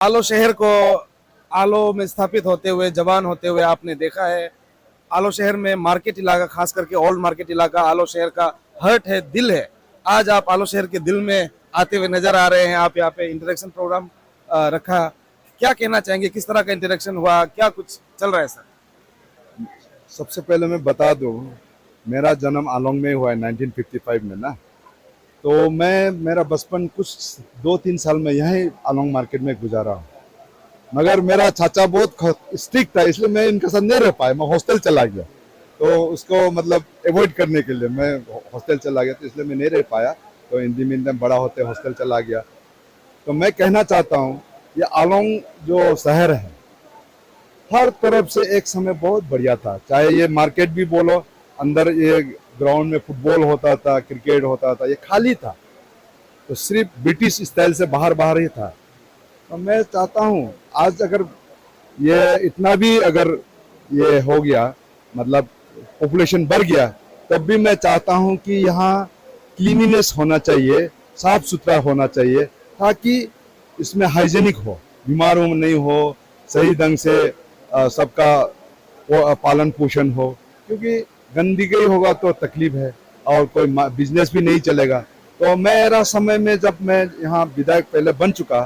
आलो शहर को आलो में स्थापित होते हुए जवान होते हुए आपने देखा है। आलो शहर में मार्केट इलाका, खास करके ओल्ड मार्केट इलाका आलो शहर का हर्ट है, दिल है। आज आप आलो शहर के दिल में आते हुए नजर आ रहे हैं। आप यहाँ पे इंटरेक्शन प्रोग्राम रखा, क्या कहना चाहेंगे? किस तरह का इंटरेक्शन हुआ, क्या कुछ चल रहा है सर? सबसे पहले मैं बता दूं, मेरा जन्म आलोंग में हुआ है 1955 में ना। तो मेरा बचपन कुछ 2-3 साल में यहीं आलोंग मार्केट में गुजारा हूँ। मगर मेरा चाचा बहुत स्ट्रिक्ट था, इसलिए मैं इनके साथ नहीं रह पाया। मैं हॉस्टल चला गया, तो उसको मतलब अवॉइड करने के लिए मैं हॉस्टल चला गया, तो इसलिए मैं नहीं रह पाया। तो हिंदी में बड़ा होते हॉस्टल चला गया। तो मैं कहना चाहता हूँ, ये आलोंग जो शहर है हर तरफ से एक समय बहुत बढ़िया था। चाहे ये मार्केट भी बोलो, अंदर ये ग्राउंड में फुटबॉल होता था, क्रिकेट होता था, ये खाली था। तो सिर्फ ब्रिटिश स्टाइल से बाहर बाहर ही था। तो मैं चाहता हूँ आज अगर ये इतना भी अगर ये हो गया, मतलब पॉपुलेशन बढ़ गया, तब भी मैं चाहता हूँ कि यहाँ क्लीनिनेस होना चाहिए, साफ सुथरा होना चाहिए, ताकि इसमें हाइजेनिक हो, बीमारों में नहीं हो, सही ढंग से सबका पालन पोषण हो। क्योंकि गंदगी होगा तो तकलीफ है और कोई बिजनेस भी नहीं चलेगा। तो मेरा समय में जब मैं यहाँ विधायक पहले बन चुका,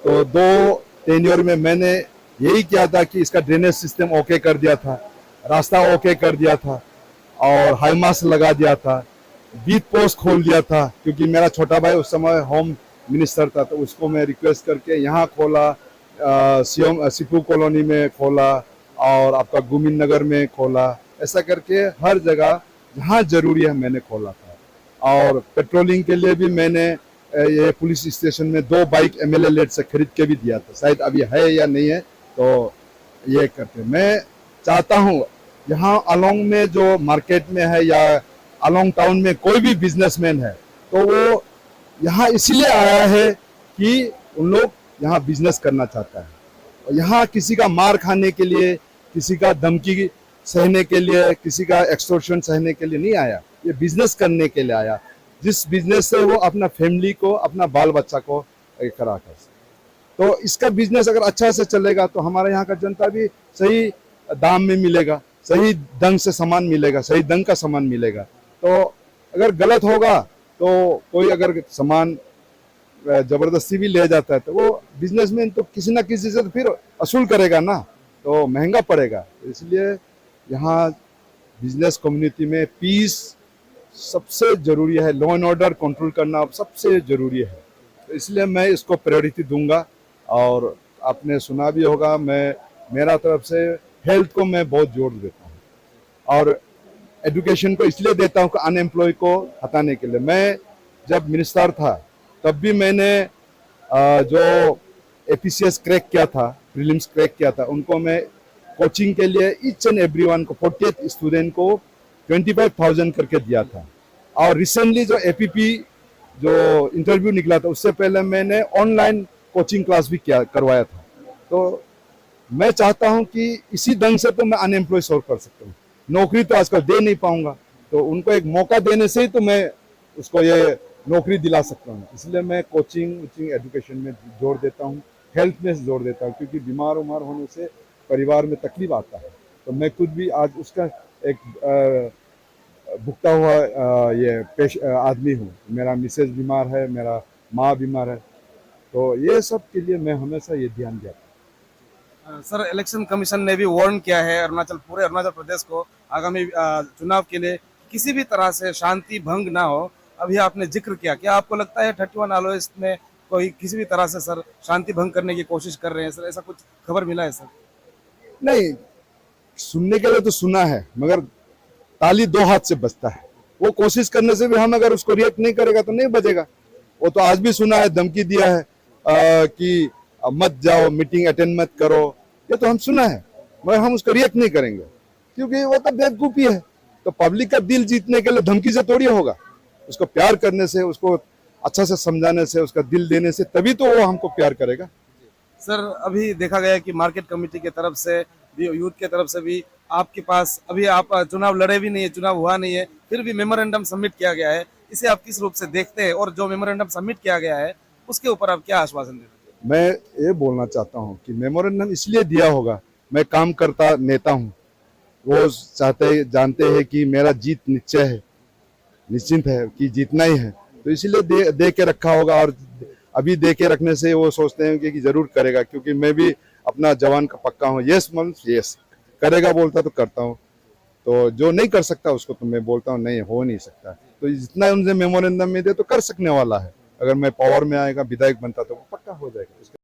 तो 2 टेन्योर में मैंने यही किया था कि इसका ड्रेनेज सिस्टम ओके कर दिया था, रास्ता ओके कर दिया था और हाई मास्क लगा दिया था, बीट पोस्ट खोल दिया था। क्योंकि मेरा छोटा भाई उस समय होम मिनिस्टर था, तो उसको मैं रिक्वेस्ट करके यहाँ खोला, सिपू कॉलोनी में खोला और आपका गुमिन नगर में खोला। ऐसा करके हर जगह जहाँ जरूरी है मैंने खोला था। और पेट्रोलिंग के लिए भी मैंने ये पुलिस स्टेशन में 2 बाइक एमएलए लेट से खरीद के भी दिया था। शायद अभी है या नहीं है, तो ये करके मैं चाहता हूँ यहाँ आलोंग में जो मार्केट में है या आलोंग टाउन में कोई भी बिजनेसमैन है, तो वो यहाँ इसलिए आया है कि उन लोग यहाँ बिजनेस करना चाहता है। और यहाँ किसी का मार खाने के लिए, किसी का धमकी सहने के लिए, किसी का एक्सटॉर्शन सहने के लिए नहीं आया। ये बिजनेस करने के लिए आया, जिस बिजनेस से वो अपना फैमिली को, अपना बाल बच्चा को करा कर। तो इसका बिजनेस अगर अच्छा से चलेगा तो हमारे यहाँ का जनता भी सही दाम में मिलेगा, सही ढंग से सामान मिलेगा, सही ढंग का सामान मिलेगा। तो अगर गलत होगा तो कोई अगर सामान जबरदस्ती भी ले जाता है, तो वो बिजनेसमैन तो किसी ना किसी से तो फिर असूल करेगा ना, तो महंगा पड़ेगा। इसलिए यहाँ बिजनेस कम्युनिटी में पीस सबसे जरूरी है, लॉ एंड ऑर्डर कंट्रोल करना सबसे जरूरी है। तो इसलिए मैं इसको प्रायोरिटी दूंगा। और आपने सुना भी होगा, मैं मेरा तरफ से हेल्थ को मैं बहुत जोर देता हूँ और एजुकेशन को इसलिए देता हूँ कि अनएम्प्लॉय को हटाने के लिए। मैं जब मिनिस्टर था तब भी मैंने जो एपीसीएस क्रैक किया था, प्रीलिम्स क्रैक किया था, उनको मैं कोचिंग के लिए ईच एंड एवरीवन को 48 स्टूडेंट को 25,000 करके दिया था। और रिसेंटली जो एपीपी जो इंटरव्यू निकला था, उससे पहले मैंने ऑनलाइन कोचिंग क्लास भी करवाया था। तो मैं चाहता हूं कि इसी ढंग से तो मैं अनएम्प्लॉय सॉल्व कर सकता हूँ। नौकरी तो आजकल दे नहीं पाऊंगा, तो उनको एक मौका देने से ही तो मैं उसको ये नौकरी दिला सकता हूँ। इसलिए मैं कोचिंग एजुकेशन में जोर देता हूँ, हेल्थ में जोर देता हूँ। क्योंकि बीमार उमार होने से परिवार में तकलीफ आता है। तो मैं खुद भी आज उसका एक भुगता हुआ ये आदमी हूँ। मेरा मिसेज बीमार है, मेरा माँ बीमार है, तो ये सब के लिए मैं हमेशा ये ध्यान देता हूँ। सर, इलेक्शन कमीशन ने भी वार्न किया है पूरे अरुणाचल प्रदेश को आगामी चुनाव के लिए किसी भी तरह से शांति भंग ना हो। अभी आपने जिक्र किया, क्या आपको लगता है 31 आलोइस्ट में कोई किसी भी तरह से सर शांति भंग करने की कोशिश कर रहे हैं सर? ऐसा कुछ खबर मिला है सर? नहीं, सुनने के लिए तो सुना है, मगर ताली 2 हाथ से बजता है। वो कोशिश करने से भी हम अगर उसको रिएक्ट नहीं करेगा तो नहीं बजेगा। वो तो आज भी सुना है, धमकी दिया है कि मत जाओ, मीटिंग अटेंड मत करो, ये तो हम सुना है, मगर हम उसको रिएक्ट नहीं करेंगे क्योंकि वो तो बेवकूफी है। तो पब्लिक का दिल जीतने के लिए धमकी से थोड़ी होगा। उसको प्यार करने से, उसको अच्छा से समझाने से, उसका दिल देने से, तभी तो वो हमको प्यार करेगा। सर, अभी देखा गया कि मार्केट कमेटी की तरफ से भी, यूथ की तरफ से भी, आपके पास अभी आप चुनाव लड़े भी नहीं है, चुनाव हुआ नहीं है, फिर भी मेमोरेंडम सबमिट किया गया है। इसे आप किस रूप से देखते हैं और जो मेमोरेंडम सबमिट किया गया है उसके ऊपर आप क्या आश्वासन देते हैं? मैं ये बोलना चाहता हूँ कि मेमोरेंडम इसलिए दिया होगा, मैं काम करता नेता हूँ, वो जानते हैं कि मेरा जीत निश्चिंत है कि जीतना ही है, तो इसीलिए दे के रखा होगा। और अभी दे के रखने से वो सोचते हैं कि जरूर करेगा, क्योंकि मैं भी अपना जवान का पक्का हूँ। यस मन यस, करेगा बोलता तो करता हूँ, तो जो नहीं कर सकता उसको तो मैं बोलता हूँ नहीं, हो नहीं सकता। तो जितना उनसे मेमोरेंडम में दे तो कर सकने वाला है, अगर मैं पावर में आएगा विधायक बनता तो पक्का हो जाएगा।